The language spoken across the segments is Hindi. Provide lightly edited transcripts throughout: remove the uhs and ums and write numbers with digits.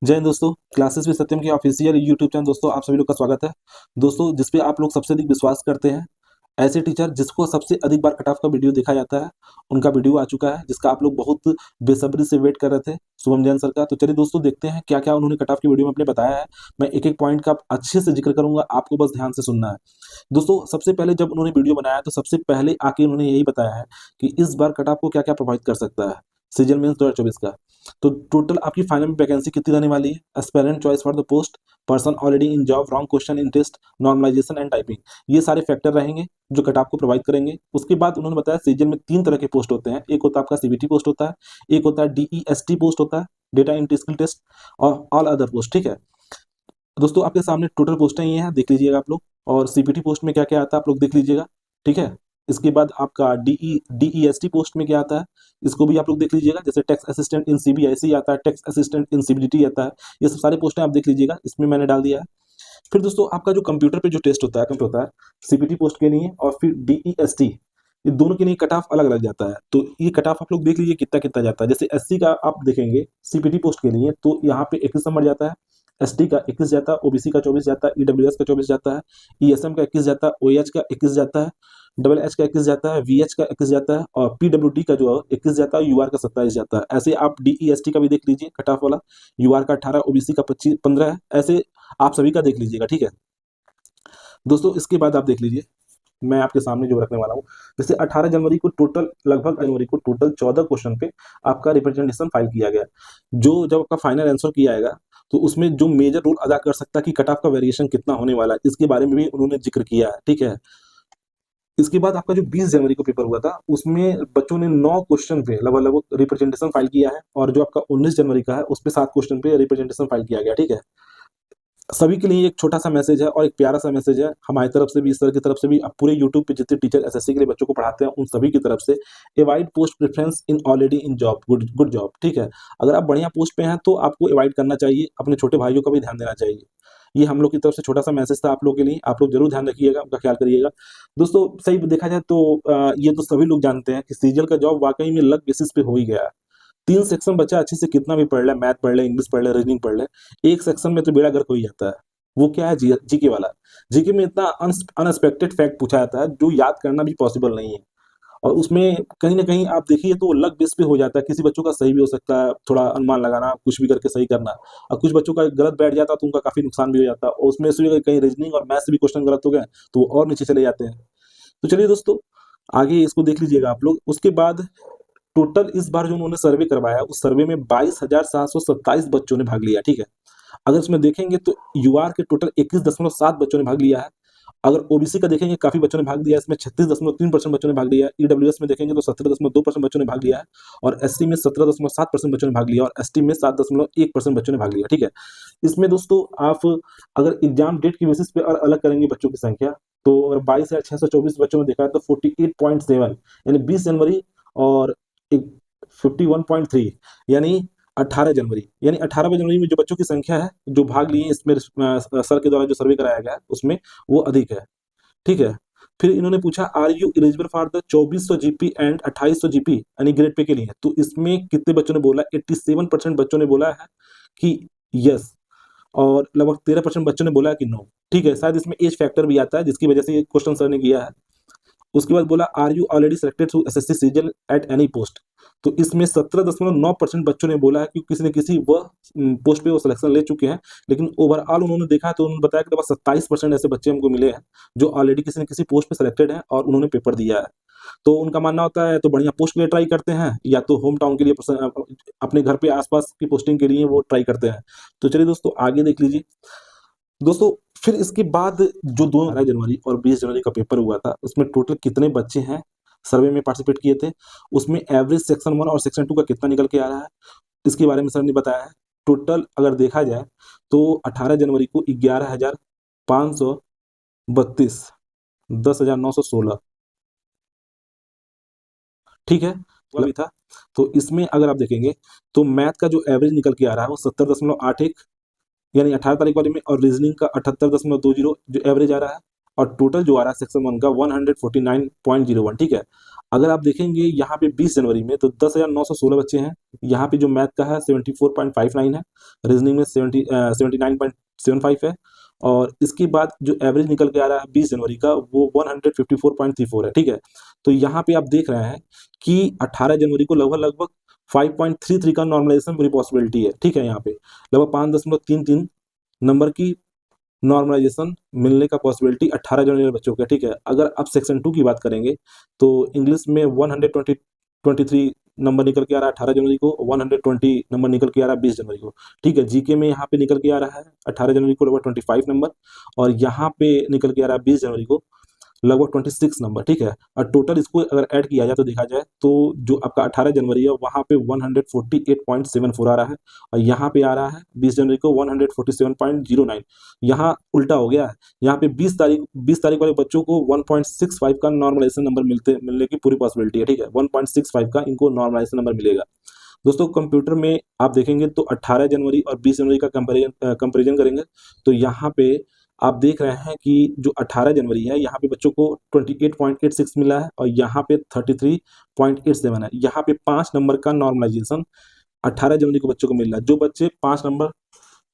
जय हिंद दोस्तों। क्लासेस विद सत्यम के ऑफिशियल यूट्यूब चैनल दोस्तों आप सभी लोग का स्वागत है। दोस्तों जिस पे आप लोग सबसे अधिक विश्वास करते हैं, ऐसे टीचर जिसको सबसे अधिक बार कट ऑफ का वीडियो देखा जाता है, उनका वीडियो आ चुका है जिसका आप लोग बहुत बेसब्री से वेट कर रहे थे, शुभम जैन सर का। तो चलिए दोस्तों देखते हैं क्या क्या उन्होंने कट ऑफ की वीडियो में अपने बताया है। मैं एक एक पॉइंट का अच्छे से जिक्र करूंगा, आपको बस ध्यान से सुनना है। दोस्तों सबसे पहले जब उन्होंने वीडियो बनाया तो सबसे पहले आके उन्होंने यही बताया है कि इस बार कट ऑफ को क्या क्या प्रोवाइड कर सकता है सीजन मेंस 2024 का। तो टोटल आपकी फाइनल में वैकेंसी कितनी रहने वाली है, aspirant choice for the post, person already in job, wrong question in test, normalisation and typing, ये सारे फैक्टर रहेंगे जो कट ऑफ को प्रोवाइड करेंगे। उसके बाद उन्होंने बताया सीजन में 3 तरह के पोस्ट होते हैं। एक होता है आपका सीबीटी पोस्ट होता है, एक होता है डीईएसटी पोस्ट होता है, डेटा एंट्री स्किल टेस्ट, और ऑल अदर पोस्ट। ठीक है दोस्तों, आपके सामने टोटल पोस्टें ये हैं, देख लीजिएगा आप लोग। और सीपीटी पोस्ट में क्या क्या आता है आप लोग देख लीजिएगा। ठीक है, इसके बाद आपका डीईएसटी पोस्ट में क्या आता है, इसको भी आप लोग देख लीजिएगा। जैसे टैक्स असिस्टेंट इन सीबीआईसी आता है, टैक्स असिस्टेंट इन सीबीडीटी आता है, ये सब सारे पोस्टें आप देख लीजिएगा, इसमें मैंने डाल दिया है। फिर दोस्तों आपका जो कंप्यूटर पे जो टेस्ट होता है, कंप्यूटर होता है सीपीटी पोस्ट के लिए, और फिर डीईएसटी, ये दोनों के लिए कट ऑफ अलग अलग जाता है। तो ये कट ऑफ आप लोग देख लीजिए कितना कितना जाता है। जैसे एससी का आप देखेंगे सीपीटी पोस्ट के लिए तो यहाँ पे 21 नंबर जाता है, एसटी का 21 जाता है, ओबीसी का 24 जाता है, ईडब्ल्यूएस का 24 जाता है, ईएसएम का 21 जाता है, ओएच का 21 जाता है, डबल एच का 21 जाता है, वीएच का 21 जाता है, और पीडब्ल्यूडी का जो है 21 जाता है, यूआर का 27 जाता है। ऐसे आप डीईएसटी का भी देख लीजिए कट ऑफ वाला, यूआर का 18, ओबीसी का 25 15 है। ऐसे आप सभी का देख लीजिएगा। ठीक है दोस्तों, इसके बाद आप देख लीजिए मैं आपके सामने जो रखने वाला हूँ। जैसे 18 जनवरी को टोटल, लगभग जनवरी को टोटल 14 क्वेश्चन पे आपका रिप्रेजेंटेशन फाइल किया गया। जो जब आपका फाइनल आंसर किया जाएगा तो उसमें जो मेजर रोल अदा कर सकता है कि कट ऑफ का वेरिएशन कितना होने वाला है, इसके बारे में भी उन्होंने जिक्र किया है। ठीक है, इसके बाद आपका जो 20 जनवरी को पेपर हुआ था उसमें बच्चों ने 9 क्वेश्चन पे लगभग रिप्रेजेंटेशन फाइल किया है, और जो आपका 19 जनवरी का है उस पे 7 क्वेश्चन पे रिप्रेजेंटेशन फाइल किया गया। ठीक है, सभी के लिए एक छोटा सा मैसेज है और एक प्यारा सा मैसेज है हमारी तरफ से भी, इस तरह की तरफ से भी, अब पूरे यूट्यूब पे जितने टीचर एसएससी के लिए बच्चों को पढ़ाते हैं उन सभी की तरफ से, avoid post preference in already in job, good good job. ठीक है, अगर आप बढ़िया पोस्ट पे हैं तो आपको एवॉइड करना चाहिए, अपने छोटे भाइयों का भी ध्यान देना चाहिए। ये हम लोग की तरफ से छोटा सा मैसेज था आप लोगों के लिए, आप लोग जरूर ध्यान रखिएगा, उनका ख्याल करिएगा। दोस्तों सही देखा जाए तो ये तो सभी लोग जानते हैं कि सीजल का जॉब वाकई में लक बेसिस पे हो ही गया है। 3 सेक्शन बच्चा अच्छे से कितना भी पढ़ ले, मैथ पढ़ ले, इंग्लिश पढ़ ले, रीजनिंग पढ़ ले, एक सेक्शन में तो बेड़ा गर्क हो ही जाता है। वो क्या है, जीके वाला। जीके में इतना अनएक्सपेक्टेड फैक्ट पूछा जाता है जो याद करना भी पॉसिबल नहीं है, और उसमें कहीं ना कहीं आप देखिए तो लक बेस पे हो जाता है। किसी बच्चों का सही भी हो सकता है, थोड़ा अनुमान लगाना, कुछ भी करके सही करना, और कुछ बच्चों का गलत बैठ जाता है तो उनका काफी नुकसान भी हो जाता है, और उसमें से कहीं रीजनिंग और मैथ से भी क्वेश्चन गलत हो गए तो वो और नीचे चले जाते हैं। तो चलिए दोस्तों आगे इसको देख लीजिएगा आप लोग। उसके बाद टोटल इस बार जो उन्होंने सर्वे करवाया उस सर्वे में 22,727 बच्चों ने भाग लिया। ठीक है, अगर इसमें देखेंगे तो यूआर के टोटल 21.7 बच्चों ने भाग लिया है। अगर ओबीसी का देखेंगे काफी बच्चों ने भाग लिया है, इसमें 36.3% बच्चों ने भाग लिया है। ईडब्ल्यूएस में देखेंगे तो 17.2% बच्चों ने भाग लिया है, और एससी में 17.7% बच्चों ने भाग लिया, और एसटी में 7.1% बच्चों ने भाग लिया। ठीक है, इसमें दोस्तों आप अगर एग्जाम डेट की बेसिस पे अलग करेंगे बच्चों की संख्या, तो अगर 22,624 बच्चों में देखा है तो 48.7 यानी 20 जनवरी, और 51.3 यानी 18 जनवरी, यानी 18 जनवरी में जो बच्चों की संख्या है जो भाग लिए इसमें सर के द्वारा जो सर्वे कराया गया है उसमें वो अधिक है। ठीक है, फिर इन्होंने पूछा are you eligible for the 2400 GP and 2800 GP यानी ग्रेड पे के लिए, तो इसमें कितने बच्चों ने बोला, 87% बच्चों ने बोला है कि यस, और लगभग 13% बच्चों ने बोला है कि नो। ठीक है, शायद इसमें एज फैक्टर भी आता है जिसकी वजह से ये क्वेश्चन सर ने किया है। उसके बाद बोला are you already selected through SSC CGL at any post, तो इसमें 17.9% बच्चों ने बोला है कि किसी न किसी वह पोस्ट पे वो सिलेक्शन ले चुके हैं। लेकिन ओवरऑल उन्होंने देखा तो उन्होंने बताया कि लगभग 27% ऐसे बच्चे हमको मिले हैं जो ऑलरेडी किसी न किसी पोस्ट पे सिलेक्टेड हैं और उन्होंने पेपर दिया है। तो उनका मानना होता है तो बढ़िया पोस्ट के लिए ट्राई करते हैं, या तो होम टाउन के लिए अपने घर पे आसपास की पोस्टिंग के लिए वो ट्राई करते हैं। तो चलिए दोस्तों आगे देख लीजिए। दोस्तों फिर इसके बाद जो 18 जनवरी और 20 जनवरी का पेपर हुआ था उसमें टोटल कितने बच्चे हैं सर्वे में पार्टिसिपेट किए थे, उसमें एवरेज सेक्शन 1 और सेक्शन 2 का कितना निकल के आ रहा है, इसके बारे में सर ने बताया है। टोटल अगर देखा जाए तो 18 जनवरी को 11,532, 10,916। ठीक है, भी था। तो इसमें अगर आप देखेंगे तो मैथ का जो एवरेज निकल के आ रहा है वो 70.81 यानी 18 तारीख वाले में, और रीजनिंग का 78.20 जो एवरेज आ रहा है, और टोटल जो आ रहा है सेक्शन 1 का 149.01। ठीक है, अगर आप देखेंगे यहाँ पे 20 जनवरी में तो 10,916 बच्चे हैं। यहाँ पे जो मैथ का है 74.59 है, रीजनिंग में 79.75 है, और इसके बाद जो एवरेज निकल के आ रहा है 20 जनवरी का वो 154.34 है। ठीक है, तो यहाँ पे आप देख रहे हैं कि 18 जनवरी को लगभग लगभग 5.33 का नॉर्मलाइजेशन पूरी पॉसिबिलिटी है। ठीक है, यहाँ पे लगभग 5.33 नंबर की नॉर्मलाइजेशन मिलने का पॉसिबिलिटी 18 जनवरी बच्चों का। ठीक है, अगर आप सेक्शन 2 की बात करेंगे तो इंग्लिश में 123 नंबर निकल के आ रहा है 18 जनवरी को, 120 नंबर निकल के आ रहा है 20 जनवरी को। ठीक है, जीके में यहाँ पे निकल के आ रहा है 18 जनवरी को लगभग 25 नंबर, और यहाँ पे निकल के आ रहा है 20 जनवरी को लगभग 26 नंबर। ठीक है, और टोटल इसको अगर ऐड किया जाए तो देखा जाए तो जो आपका 18 जनवरी है वहाँ पे 148.74 आ रहा है, और यहाँ पे आ रहा है 20 जनवरी को 147.09। यहाँ उल्टा हो गया है, यहाँ पे 20 तारीख वाले बच्चों को 1.65 का नॉर्मलाइजेशन नंबर मिलने की पूरी पॉसिबिलिटी है। ठीक है, 1.65 का इनको नॉर्मलाइजेशन नंबर मिलेगा। दोस्तों कंप्यूटर में आप देखेंगे तो 18 जनवरी और 20 जनवरी का कंपेरिजन करेंगे तो यहाँ पे आप देख रहे हैं कि जो 18 जनवरी है यहाँ पे बच्चों को 28.86 मिला है, और यहाँ पे 33.87 है। यहाँ पे 5 नंबर का नॉर्मलाइजेशन 18 जनवरी को बच्चों को मिल रहा है। जो बच्चे 5 नंबर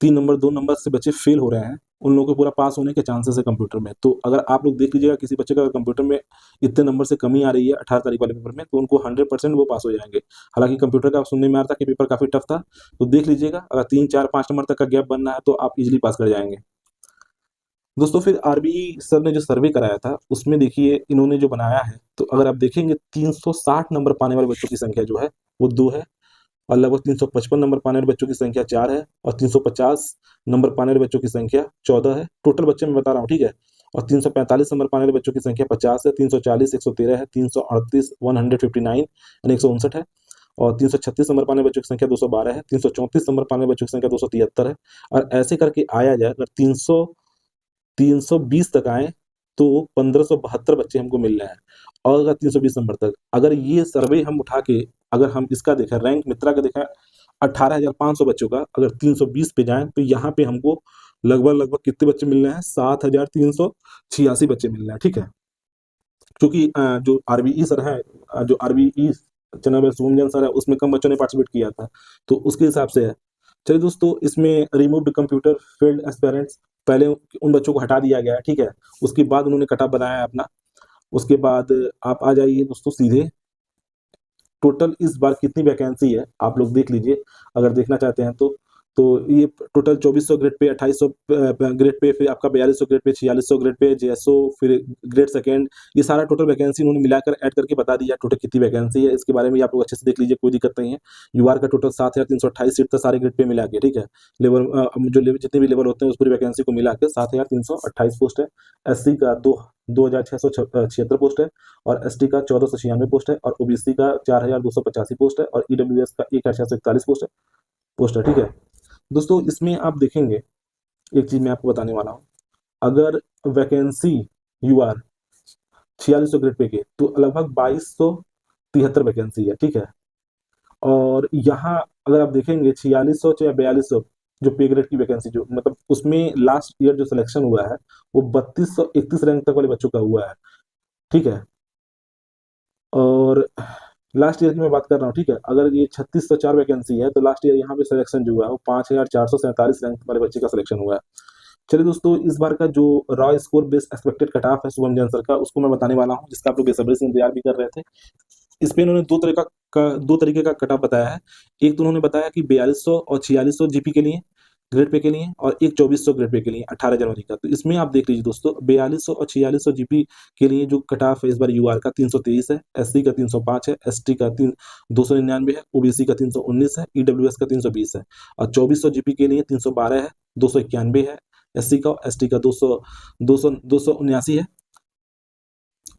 3 नंबर 2 नंबर से बच्चे फेल हो रहे हैं उन लोगों को पूरा पास होने के चांसेस है कंप्यूटर में। तो अगर आप लोग देख लीजिएगा किसी बच्चे का अगर कंप्यूटर में इतने नंबर से कमी आ रही है 18 तारीख वाले पेपर में तो उनको 100% वो पास हो जाएंगे। हालांकि कंप्यूटर का सुनने में आ रहा था कि पेपर काफी टफ था, तो देख लीजिएगा अगर 3 4 5 नंबर तक का गैप बनना है तो आप इजिली पास कर जाएंगे। दोस्तों फिर आरबीई सर ने जो सर्वे कराया था उसमें देखिए इन्होंने जो बनाया है, तो अगर आप देखेंगे 360 नंबर पाने वाले बच्चों की संख्या जो है वो 2 है, और लगभग 355 नंबर पाने वाले बच्चों की संख्या 4 है, और 350 नंबर पाने वाले बच्चों की संख्या 14 है। टोटल बच्चे मैं बता रहा हूँ, ठीक है। और 345 नंबर पाने वाले बच्चों की संख्या 50 है, 340 113 है, 338 159 यानी 159 है, और 336 नंबर पाने वाले बच्चों की संख्या 212 है, 334 नंबर पाने वाले बच्चों की संख्या 273 है। और ऐसे करके आया जाए अगर 320 तक आए तो 1572 बच्चे हमको मिल रहे हैं। और अगर 320 नंबर तक अगर ये सर्वे हम उठा के अगर हम इसका देखें रैंक मित्रा का देखें 18,500 बच्चों का अगर 320 पे जाएं तो यहाँ पे हमको लगभग लगभग कितने बच्चे मिल रहे हैं 7,386 बच्चे मिल रहे हैं। ठीक है, क्योंकि जो आरबीई सर है जो आरबीई चैनल सोमजन सर है उसमें कम बच्चों ने पार्टिसिपेट किया था तो उसके हिसाब से है। चलिए दोस्तों, इसमें रिमूव्ड कंप्यूटर फील्ड एस्पेरेंट्स पहले उन बच्चों को हटा दिया गया है। ठीक है, उसके बाद उन्होंने कट ऑफ बनाया है अपना। उसके बाद आप आ जाइए दोस्तों सीधे टोटल इस बार कितनी वैकेंसी है आप लोग देख लीजिए अगर देखना चाहते हैं तो ये total 2400 grade pay 2800 grade pay, फिर आपका 4200 grade pay, 4600 grade pay JSO, फिर ग्रेड सेकंड, ये सारा टोटल वैकेंसी उन्होंने मिलाकर ऐड करके बता दिया टोटल कितनी वैकेंसी है। इसके बारे में आप लोग अच्छे से देख लीजिए, कोई दिक्कत नहीं है। यूआर का टोटल 7,328 सीट था सारे ग्रेड पे मिला के। ठीक है, लेवल जो जितने भी लेवल होते हैं उस पूरी वैकेंसी को मिला के 7,328 पोस्ट है। एससी का 2,676 पोस्ट है, और एसटी का 1,496 पोस्ट है, और ओबीसी का 4,285 पोस्ट है, और ईडब्ल्यूएस का 1,641 पोस्ट है। ठीक है दोस्तों, इसमें आप देखेंगे एक चीज मैं आपको बताने वाला हूं, अगर वैकेंसी यूआर 4600 ग्रेड पे के तो लगभग 2273 वैकेंसी है। ठीक है, और यहाँ अगर आप देखेंगे 4600 या 4200 जो पे ग्रेड की वैकेंसी जो मतलब उसमें लास्ट ईयर जो सिलेक्शन हुआ है वो 3231 रैंक तक वाले बच्चों का हुआ है। ठीक है, और लास्ट ईयर की मैं बात कर रहा हूँ। ठीक है, अगर ये 3604 वैकेंसी है तो लास्ट ईयर यहाँ पे सिलेक्शन जो हुआ है वो 5,447 रैंक वाले बच्चे का सिलेक्शन हुआ है। चलिए दोस्तों, इस बार का जो raw score based expected cut off है शुभम जैन सर का उसको मैं बताने वाला हूँ, जिसका आप लोग बेसब्री से इंतजार भी कर रहे थे। इस पे इन्होंने दो तरीके का कट ऑफ बताया है। एक तो उन्होंने बताया कि 4200 और 4600 जीपी के लिए ग्रेड पे के लिए, और एक 2400 ग्रेड पे के लिए 18 जनवरी का। तो इसमें आप देख लीजिए दोस्तों 4200 और 4600 जीपी के लिए जो कट ऑफ है इस बार यूआर का 323 है, एससी का 305 है, एसटी का 299 है, ओबीसी का 319 है, ईडब्ल्यूएस का 320 है, और 2400 जीपी के लिए 312 है, 291 है एससी का, एसटी का 279 है,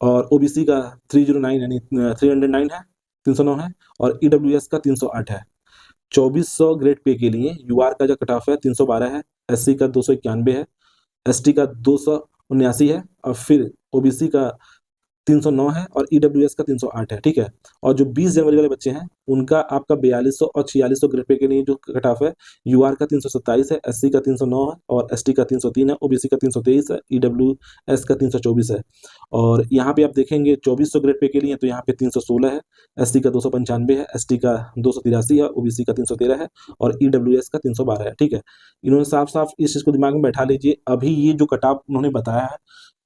और ओबीसी का 309 यानी 309 है, 309 है, और ईडब्ल्यूएस का 308 है। 2400 ग्रेड पे के लिए यूआर का जो कट ऑफ है 312 है, एससी का 291 है, एसटी का 279 है, और फिर ओबीसी का 309 है और ईडब्ल्यूएस का 308 है, ठीक है। और जो 20 जनवरी वाले बच्चे हैं उनका आपका 4200 और 4600 ग्रेड पे के लिए जो कट ऑफ है, यूआर का 327 है, एससी का 309 है और एसटी का 303 है, ओबीसी का 323 है, ईडब्ल्यूएस का 324 है। और यहाँ पे आप देखेंगे 2400 ग्रेड पे के लिए तो यहाँ पे 316 है, एससी का 295 है, एसटी का 283 है, ओबीसी का 313 है और ईडब्ल्यूएस का 312 है, ठीक है। इन्होंने साफ साफ इस चीज को दिमाग में बैठा लीजिए। अभी ये जो कट ऑफ उन्होंने बताया है,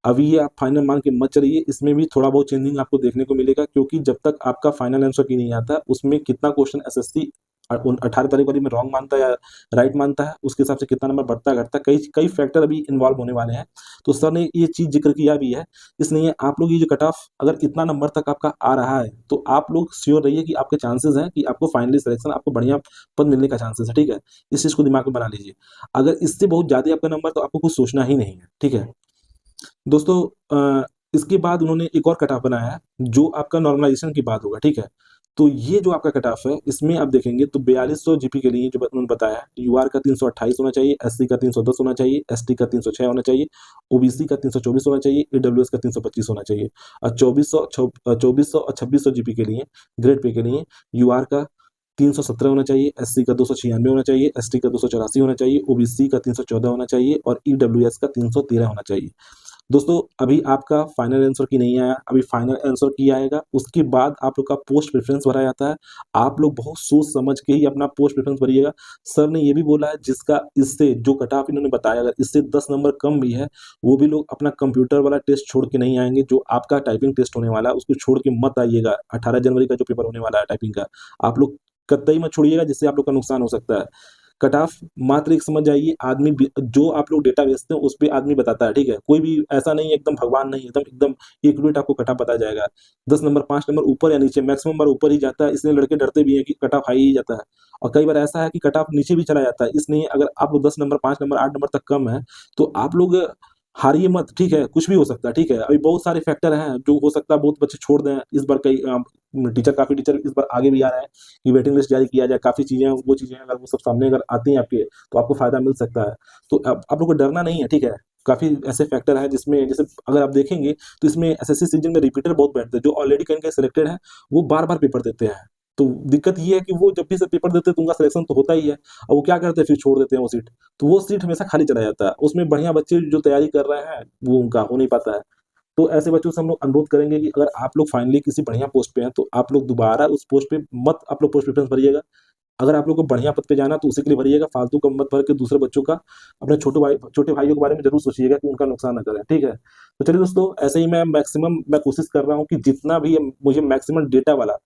अभी ये आप फाइनल मान के मत चलिए, इसमें भी थोड़ा बहुत चेंजिंग आपको देखने को मिलेगा, क्योंकि जब तक आपका फाइनल आंसर की नहीं आता उसमें कितना क्वेश्चन एसएससी 18 तारीख वाली में रॉन्ग मानता है या राइट मानता है, उसके हिसाब से कितना नंबर बढ़ता घटता, कई कई फैक्टर अभी इन्वॉल्व होने वाले हैं। तो सर ने ये चीज जिक्र किया भी है, इसलिए आप लोग ये जो कट ऑफ अगर इतना नंबर तक आपका आ रहा है तो आप लोग श्योर रहिए कि आपके चांसेस हैं कि आपको फाइनली सिलेक्शन, आपको बढ़िया पद मिलने का चांसेस है, ठीक है। इस चीज को दिमाग में बना लीजिए। अगर इससे बहुत ज्यादा आपका नंबर तो आपको कुछ सोचना ही नहीं है, ठीक है दोस्तों। इसके बाद उन्होंने एक और कट ऑफ बनाया है जो आपका नॉर्मलाइजेशन की बात होगा, ठीक है। तो ये जो आपका कट ऑफ है इसमें आप देखेंगे तो 4200 जीपी के लिए जो उन्होंने बताया है, यूआर का 328 होना चाहिए, एससी का 310 होना चाहिए, एसटी का 306 होना चाहिए, ओबीसी का 324 होना चाहिए, ईडब्ल्यूएस का 325 होना चाहिए। और 2400 और 2600 जीपी के लिए ग्रेड पे के लिए यूआर का 317 होना चाहिए, एससी का 296 होना चाहिए, एसटी का 284 होना चाहिए, ओबीसी का 314 होना चाहिए और ईडब्ल्यूएस का 313 होना चाहिए। दोस्तों अभी आपका फाइनल आंसर की नहीं आया, अभी फाइनल आंसर की आएगा, उसके बाद आप लोग का पोस्ट प्रेफरेंस भरा जाता है। आप लोग बहुत सोच समझ के ही अपना पोस्ट प्रेफरेंस भरिएगा। सर ने ये भी बोला है जिसका इससे जो कट ऑफ इन्होंने बताया अगर इससे 10 नंबर कम भी है, वो भी लोग अपना कंप्यूटर वाला टेस्ट छोड़ के नहीं आएंगे। जो आपका टाइपिंग टेस्ट होने वाला है उसको छोड़ के मत आइएगा। 18 जनवरी का जो पेपर होने वाला है टाइपिंग का, आप लोग कतई मत छोड़िएगा, जिससे आप लोग का नुकसान हो सकता है। कट ऑफ मात्र एक समझ जाइए, आदमी जो आप लोग डेटा बेचते हैं उस पे आदमी बताता है, ठीक है। कोई भी ऐसा नहीं है, एकदम भगवान नहीं, एकदम एकदम एक्यूरेट आपको कट ऑफ बताया जाएगा। 10 नंबर 5 नंबर ऊपर या नीचे, मैक्सिमम नंबर ऊपर ही जाता है, इसलिए लड़के डरते भी हैं कि कट ऑफ हाई ही जाता है। और कई बार ऐसा है कि कट ऑफ नीचे भी चला जाता है, इसलिए अगर आप लोग 10 नंबर 5 नंबर 8 नंबर तक कम है तो आप लोग हारिए मत, ठीक है। कुछ भी हो सकता है, ठीक है। अभी बहुत सारे फैक्टर हैं जो हो सकता है बहुत बच्चे छोड़ दें इस बार। कई काफी टीचर इस बार आगे भी आ रहे हैं कि वेटिंग लिस्ट जारी किया जाए। काफी चीजें, वो चीजें अगर वो सब सामने अगर आती हैं आपके तो आपको फायदा मिल सकता है। तो आप लोग को डरना नहीं है, ठीक है। काफी ऐसे फैक्टर हैं जिसमें, जैसे अगर आप देखेंगे तो इसमें एसएससी सीजन में रिपीटर बहुत बैठते हैं, जो ऑलरेडी कहीं कहीं सिलेक्टेड है वो बार बार पेपर देते हैं। तो दिक्कत ये है कि वो जब भी से पेपर देते हैं तो उनका सिलेक्शन तो होता ही है, और वो क्या करते हैं फिर छोड़ देते हैं वो सीट। तो वो सीट हमेशा खाली चला जाता है, उसमें बढ़िया बच्चे जो तैयारी कर रहे हैं वो उनका हो नहीं पाता है। तो ऐसे बच्चों से हम लोग अनुरोध करेंगे कि अगर आप लोग फाइनली किसी बढ़िया पोस्ट पे हैं तो आप लोग दोबारा उस पोस्ट पे मत आप लोग पोस्ट प्रेफरेंस भरिएगा। अगर आप लोग को बढ़िया पद पे जाना तो उसी के लिए भरिएगा, फालतू का मत भर के दूसरे बच्चों का, अपने छोटे भाइयों के बारे में जरूर सोचिएगा कि उनका नुकसान ना करें, ठीक है। तो चलिए दोस्तों, ऐसे ही मैं कोशिश कर रहा हूँ कि जितना भी मुझे मैक्सिमम डेटा वाला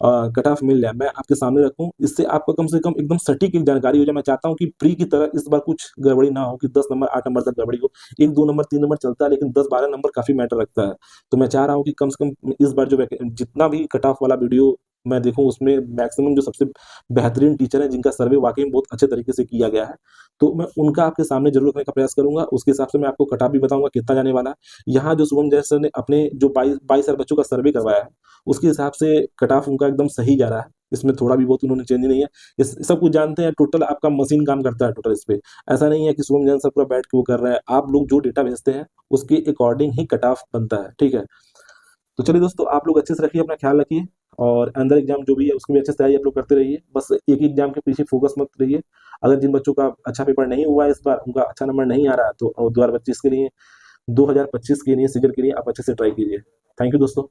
कट ऑफ मिल जाए मैं आपके सामने रखूं, इससे आपको कम से कम एकदम सटीक एक जानकारी हो जाए। मैं चाहता हूं कि प्री की तरह इस बार कुछ गड़बड़ी ना हो कि 10 नंबर 8 नंबर तक गड़बड़ी हो। 1 2 नंबर 3 नंबर चलता है, लेकिन 10 12 नंबर काफी मैटर रखता है। तो मैं चाह रहा हूं कि कम से कम इस बार जो जितना भी कट ऑफ वाला वीडियो मैं देखूं उसमें मैक्सिमम जो सबसे बेहतरीन टीचर हैं जिनका सर्वे वाकई में बहुत अच्छे तरीके से किया गया है, तो मैं उनका आपके सामने जरूर रखने का प्रयास करूंगा। उसके हिसाब से मैं आपको कट ऑफ भी बताऊंगा कितना जाने वाला है। यहाँ जो शुभम जय सर ने अपने जो 22 बच्चों का सर्वे करवाया है उसके हिसाब से कट ऑफ उनका एकदम सही जा रहा है। इसमें थोड़ा भी बहुत उन्होंने चेंज नहीं है। इस सब कुछ जानते हैं, टोटल आपका मशीन काम करता है टोटल इस पे। ऐसा नहीं है कि शुभम जैन सर पूरा बैठ के वो कर रहे हैं, आप लोग जो डेटा भेजते हैं उसके अकॉर्डिंग ही कट ऑफ बनता है, ठीक है। तो चलिए दोस्तों, आप लोग अच्छे से रखिए, अपना ख्याल रखिए, और अंदर एग्जाम जो भी है उसकी भी अच्छे से तैयारी आप लोग करते रहिए। बस एक ही एग्जाम के पीछे फोकस मत रहिए। अगर जिन बच्चों का अच्छा पेपर नहीं हुआ है इस बार, उनका अच्छा नंबर नहीं आ रहा है, तो 2025 के लिए 2025 के लिए सीजन के लिए आप अच्छे से ट्राई कीजिए। थैंक यू दोस्तों।